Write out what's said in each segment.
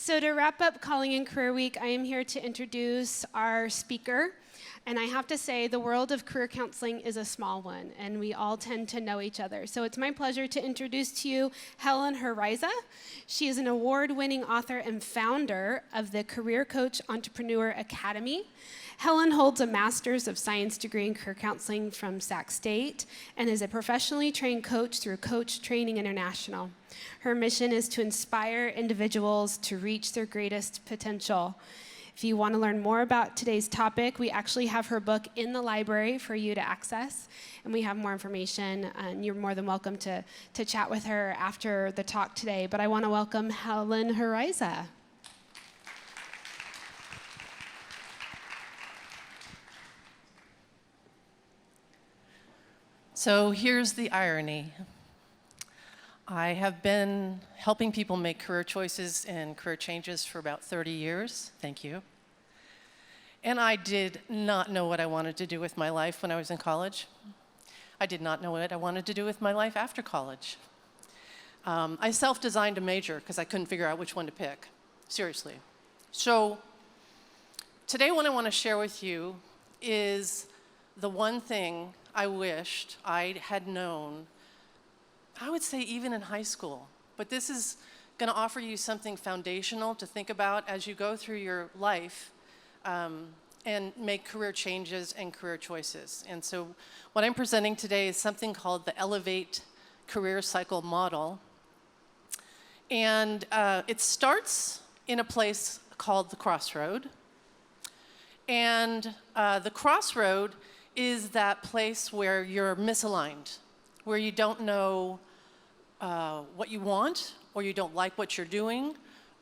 So to wrap up Calling in Career Week, I am here to introduce our speaker. And I have to say, the world of career counseling is a small one, and we all tend to know each other. So it's my pleasure to introduce to you Helen Horyza. She is an award-winning author and founder of the Career Coach Entrepreneur Academy. Helen holds a Master's of Science degree in career counseling from Sac State and is a professionally trained coach through Coach Training International. Her mission is to inspire individuals to reach their greatest potential. If you want to learn more about today's topic, we actually have her book in the library for you to access, and we have more information, and you're more than welcome to chat with her after the talk today. But I want to welcome Helen Horyza. So here's the irony. I have been helping people make career choices and career changes for about 30 years. Thank you. And I did not know what I wanted to do with my life when I was in college. I did not know what I wanted to do with my life after college. I self-designed a major because I couldn't figure out which one to pick. Seriously. So today what I want to share with you is the one thing I wished I had known, I would say even in high school. But this is going to offer you something foundational to think about as you go through your life and make career changes and career choices. And so what I'm presenting today is something called the Elevate Career Cycle Model. And it starts in a place called the crossroad. And the crossroad is that place where you're misaligned, where you don't know what you want, or you don't like what you're doing,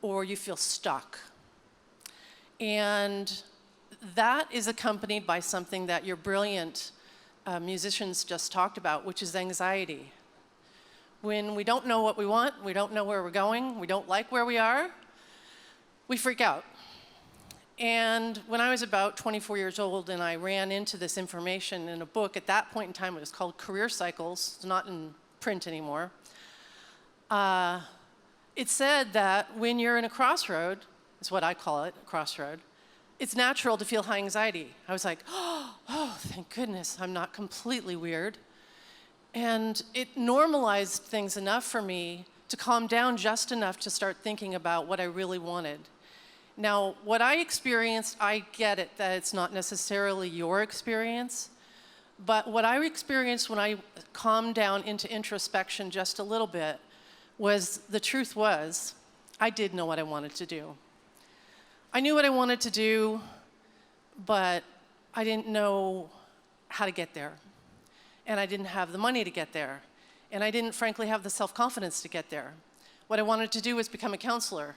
or you feel stuck. And that is accompanied by something that your brilliant musicians just talked about, which is anxiety. When we don't know what we want, we don't know where we're going, we don't like where we are, we freak out. And when I was about 24 years old and I ran into this information in a book, at that point in time it was called Career Cycles, it's not in print anymore. It said that when you're in a crossroad, is what I call it, a crossroad, it's natural to feel high anxiety. I was like, oh, thank goodness, I'm not completely weird. And it normalized things enough for me to calm down just enough to start thinking about what I really wanted. Now, what I experienced, I get it that it's not necessarily your experience, but what I experienced when I calmed down into introspection just a little bit was, the truth was, I did know what I wanted to do. I knew what I wanted to do, but I didn't know how to get there. And I didn't have the money to get there. And I didn't, frankly, have the self-confidence to get there. What I wanted to do was become a counselor.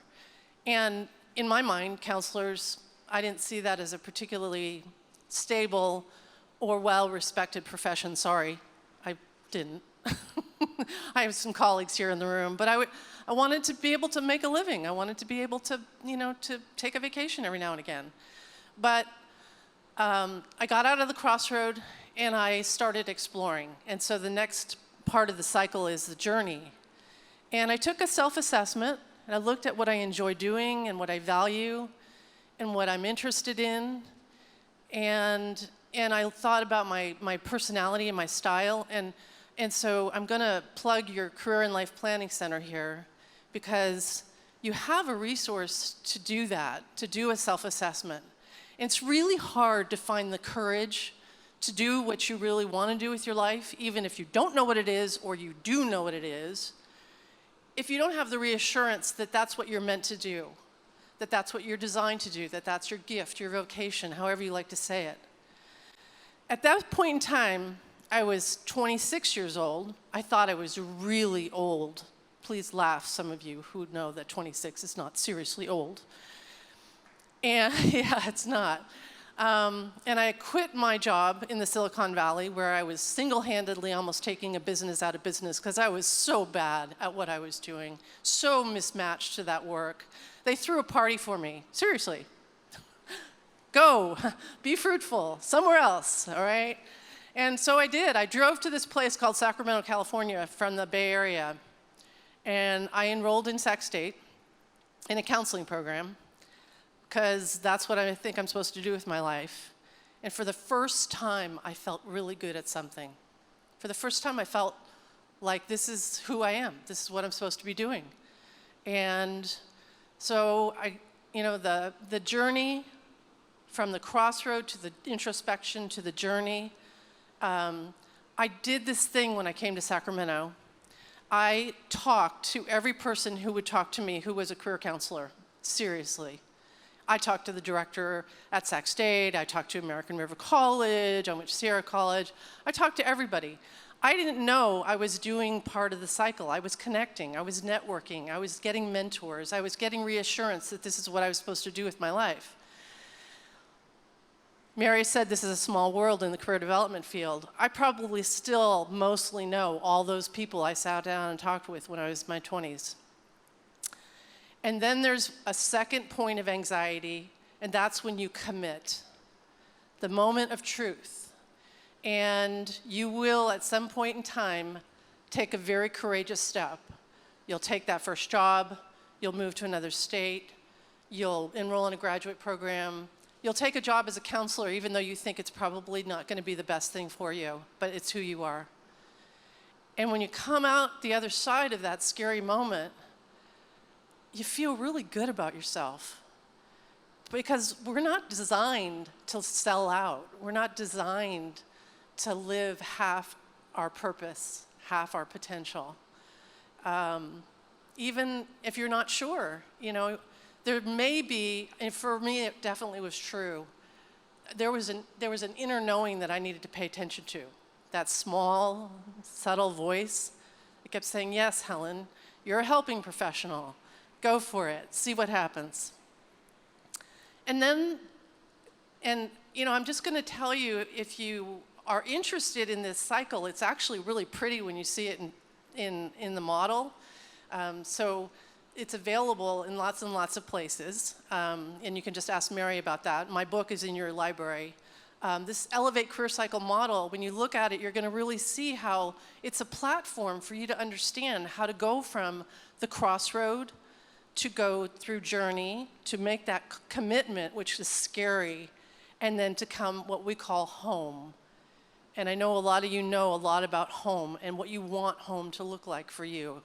And in my mind, counselors, I didn't see that as a particularly stable or well-respected profession. Sorry, I didn't. I have some colleagues here in the room, but I wanted to be able to make a living. I wanted to be able to, to take a vacation every now and again. But I got out of the crossroad and I started exploring. And so the next part of the cycle is the journey. And I took a self-assessment and I looked at what I enjoy doing and what I value and what I'm interested in. And I thought about my personality and my style. And so I'm going to plug your Career and Life Planning Center here because you have a resource to do that, to do a self-assessment. It's really hard to find the courage to do what you really want to do with your life, even if you don't know what it is or you do know what it is, if you don't have the reassurance that that's what you're meant to do, that that's what you're designed to do, that that's your gift, your vocation, however you like to say it. At that point in time, I was 26 years old. I thought I was really old. Please laugh, some of you who know that 26 is not seriously old. And yeah, it's not. And I quit my job in the Silicon Valley where I was single-handedly almost taking a business out of business because I was so bad at what I was doing, so mismatched to that work. They threw a party for me, seriously. Go, be fruitful, somewhere else, all right? And so I did. I drove to this place called Sacramento, California from the Bay Area, and I enrolled in Sac State. in a counseling program, because that's what I think I'm supposed to do with my life. And for the first time, I felt really good at something. For the first time, I felt like this is who I am. This is what I'm supposed to be doing. And so the journey from the crossroad to the introspection to the journey, I did this thing when I came to Sacramento. I talked to every person who would talk to me who was a career counselor, seriously. I talked to the director at Sac State, I talked to American River College, I went to Sierra College. I talked to everybody. I didn't know I was doing part of the cycle. I was connecting, I was networking, I was getting mentors, I was getting reassurance that this is what I was supposed to do with my life. Mary said this is a small world in the career development field. I probably still mostly know all those people I sat down and talked with when I was in my 20s. And then there's a second point of anxiety, and that's when you commit, the moment of truth. And you will, at some point in time, take a very courageous step. You'll take that first job, you'll move to another state, you'll enroll in a graduate program, you'll take a job as a counselor even though you think it's probably not going to be the best thing for you, but it's who you are. And when you come out the other side of that scary moment, you feel really good about yourself. Because we're not designed to sell out. We're not designed to live half our purpose, half our potential. Even if you're not sure, there may be, and for me it definitely was true, there was an inner knowing that I needed to pay attention to. That small, subtle voice that kept saying, yes, Helen, you're a helping professional. Go for it, see what happens. And I'm just gonna tell you, if you are interested in this cycle, it's actually really pretty when you see it in the model. So it's available in lots and lots of places, and you can just ask Mary about that. My book is in your library. This Elevate Career Cycle model, when you look at it, you're gonna really see how it's a platform for you to understand how to go from the crossroad to go through journey, to make that commitment, which is scary, and then to come what we call home. And I know a lot of you know a lot about home and what you want home to look like for you.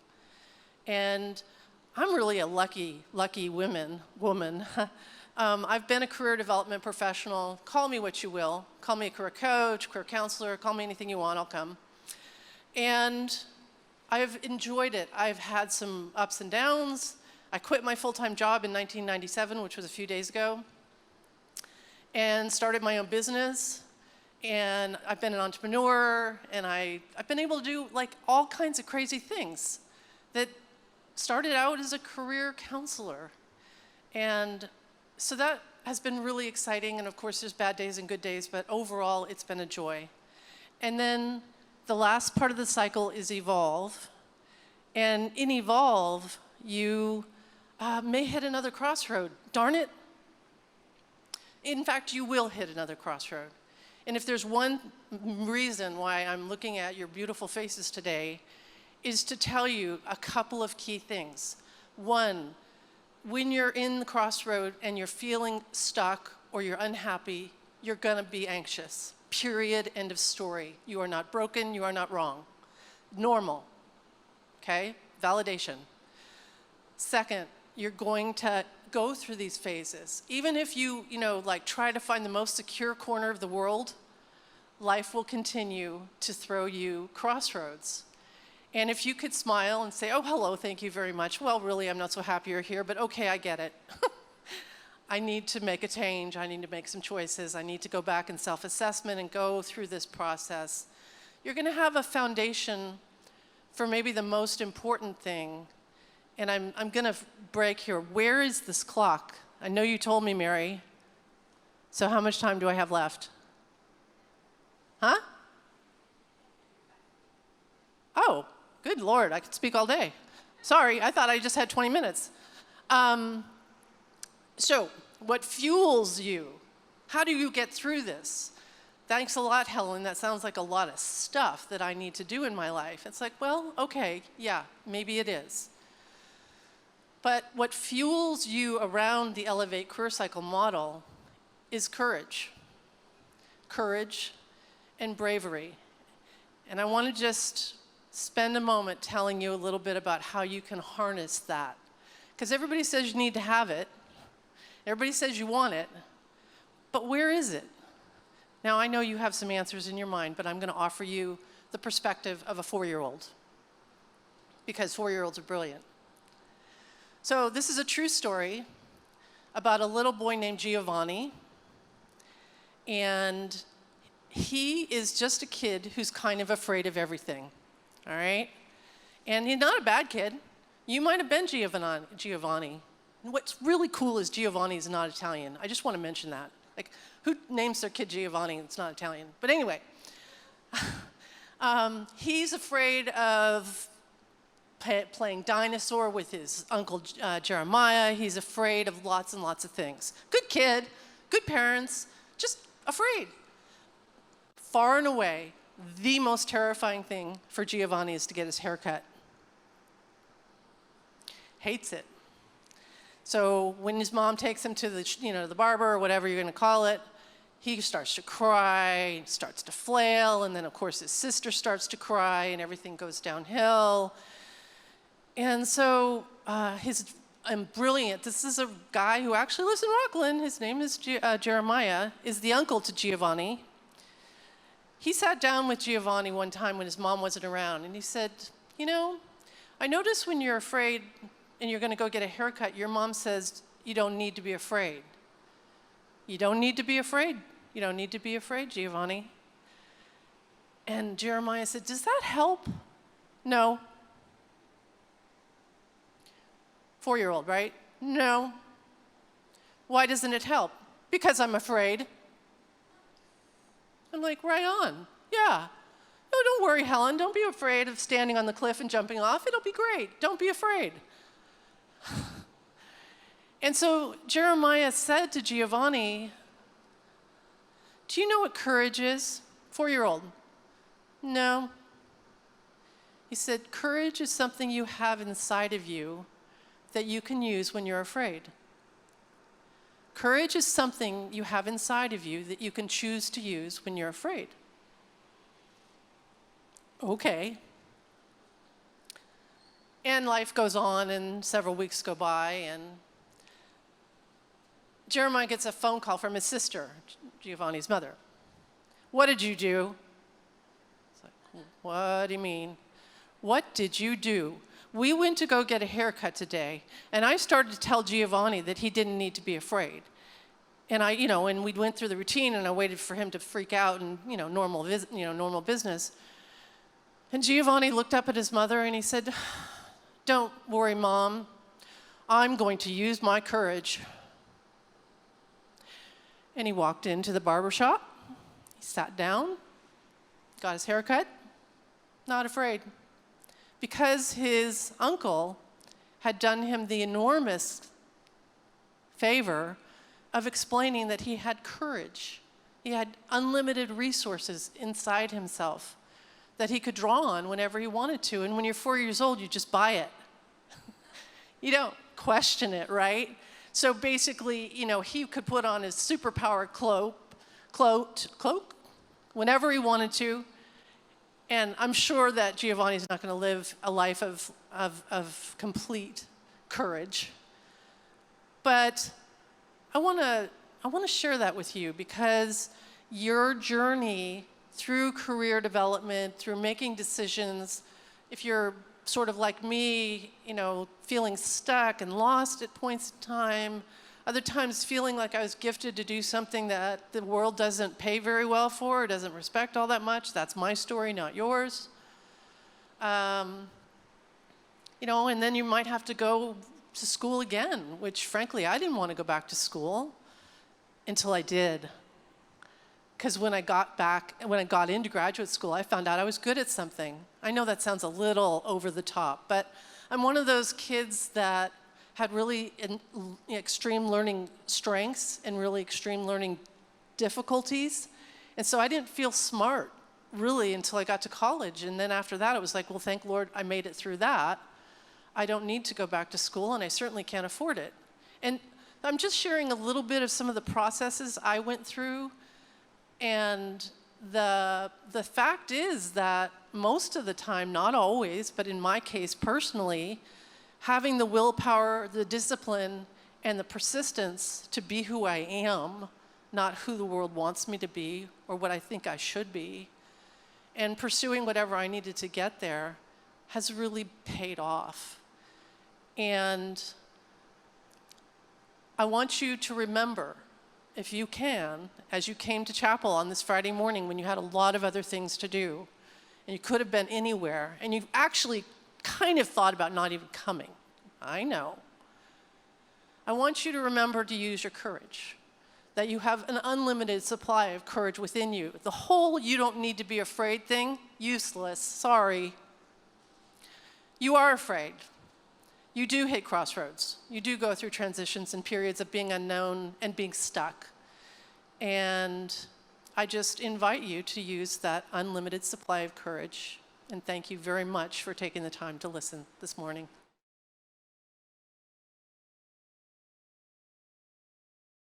And I'm really a lucky woman. I've been a career development professional. Call me what you will. Call me a career coach, career counselor, call me anything you want, I'll come. And I've enjoyed it. I've had some ups and downs. I quit my full-time job in 1997, which was a few days ago, and started my own business. And I've been an entrepreneur, and I've been able to do all kinds of crazy things that started out as a career counselor. And so that has been really exciting, and of course there's bad days and good days, but overall it's been a joy. And then the last part of the cycle is evolve. And in evolve, you may hit another crossroad. Darn it. In fact, you will hit another crossroad. And if there's one reason why I'm looking at your beautiful faces today, is to tell you a couple of key things. One, when you're in the crossroad and you're feeling stuck or you're unhappy, you're gonna be anxious. Period, end of story. You are not broken, you are not wrong. Normal, okay? Validation. Second, you're going to go through these phases. Even if you try to find the most secure corner of the world, life will continue to throw you crossroads. And if you could smile and say, oh, hello, thank you very much. Well, really, I'm not so happy you're here, but okay, I get it. I need to make a change. I need to make some choices. I need to go back in self-assessment and go through this process. You're going to have a foundation for maybe the most important thing. And I'm going to break here. Where is this clock? I know you told me, Mary. So how much time do I have left? Huh? Oh, good Lord, I could speak all day. Sorry, I thought I just had 20 minutes. So, what fuels you? How do you get through this? Thanks a lot, Helen. That sounds like a lot of stuff that I need to do in my life. It's like, well, okay, yeah, maybe it is. But what fuels you around the Elevate Career Cycle model is courage. Courage and bravery. And I want to just spend a moment telling you a little bit about how you can harness that. Because everybody says you need to have it. Everybody says you want it. But where is it? Now, I know you have some answers in your mind, but I'm going to offer you the perspective of a 4-year-old. Because 4-year-olds are brilliant. So this is a true story about a little boy named Giovanni. And he is just a kid who's kind of afraid of everything, all right? And he's not a bad kid. You might have been Giovanni. And what's really cool is Giovanni is not Italian. I just want to mention that. Like, who names their kid Giovanni and it's not Italian? But anyway, he's afraid of playing dinosaur with his uncle Jeremiah. He's afraid of lots and lots of things. Good kid, good parents, just afraid. Far and away, the most terrifying thing for Giovanni is to get his hair cut. Hates it. So when his mom takes him to the barber or whatever you're going to call it, he starts to cry, starts to flail, and then of course his sister starts to cry, and everything goes downhill. And so I'm brilliant. This is a guy who actually lives in Rockland. His name is Jeremiah, is the uncle to Giovanni. He sat down with Giovanni one time when his mom wasn't around, and he said, you know, I notice when you're afraid and you're going to go get a haircut, your mom says you don't need to be afraid. You don't need to be afraid. You don't need to be afraid, Giovanni. And Jeremiah said, does that help? No. 4-year-old, right? No. Why doesn't it help? Because I'm afraid. I'm like, right on. Yeah. No, don't worry, Helen. Don't be afraid of standing on the cliff and jumping off. It'll be great. Don't be afraid. And so Jeremiah said to Giovanni, do you know what courage is? 4-year-old. No. He said, courage is something you have inside of you that you can use when you're afraid. Courage is something you have inside of you that you can choose to use when you're afraid. Okay. And life goes on, and several weeks go by, and Jeremiah gets a phone call from his sister, Giovanni's mother. What did you do? It's like, what do you mean? What did you do? We went to go get a haircut today, and I started to tell Giovanni that he didn't need to be afraid. And and we went through the routine, and I waited for him to freak out and, normal business. And Giovanni looked up at his mother and he said, don't worry, Mom. I'm going to use my courage. And he walked into the barber shop. He sat down, got his hair cut, not afraid. Because his uncle had done him the enormous favor of explaining that he had courage. He had unlimited resources inside himself that he could draw on whenever he wanted to. And when you're 4 years old, you just buy it. You don't question it, right? So basically, he could put on his superpower cloak whenever he wanted to. And I'm sure that Giovanni's not going to live a life of complete courage. But I want to share that with you because your journey through career development, through making decisions, if you're sort of like me, feeling stuck and lost at points in time, other times feeling like I was gifted to do something that the world doesn't pay very well for, or doesn't respect all that much. That's my story, not yours. And then you might have to go to school again, which frankly, I didn't want to go back to school until I did. Because when I got into graduate school, I found out I was good at something. I know that sounds a little over the top, but I'm one of those kids that had really extreme learning strengths and really extreme learning difficulties. And so I didn't feel smart, really, until I got to college. And then after that, it was like, well, thank Lord I made it through that. I don't need to go back to school, and I certainly can't afford it. And I'm just sharing a little bit of some of the processes I went through, and the fact is that most of the time, not always, but in my case personally, having the willpower, the discipline, and the persistence to be who I am, not who the world wants me to be or what I think I should be, and pursuing whatever I needed to get there has really paid off. And I want you to remember, if you can, as you came to chapel on this Friday morning when you had a lot of other things to do, and you could have been anywhere, and you've actually kind of thought about not even coming. I know. I want you to remember to use your courage, that you have an unlimited supply of courage within you. The whole "you don't need to be afraid" thing, useless, sorry. You are afraid. You do hit crossroads. You do go through transitions and periods of being unknown and being stuck. And I just invite you to use that unlimited supply of courage. And thank you very much for taking the time to listen this morning.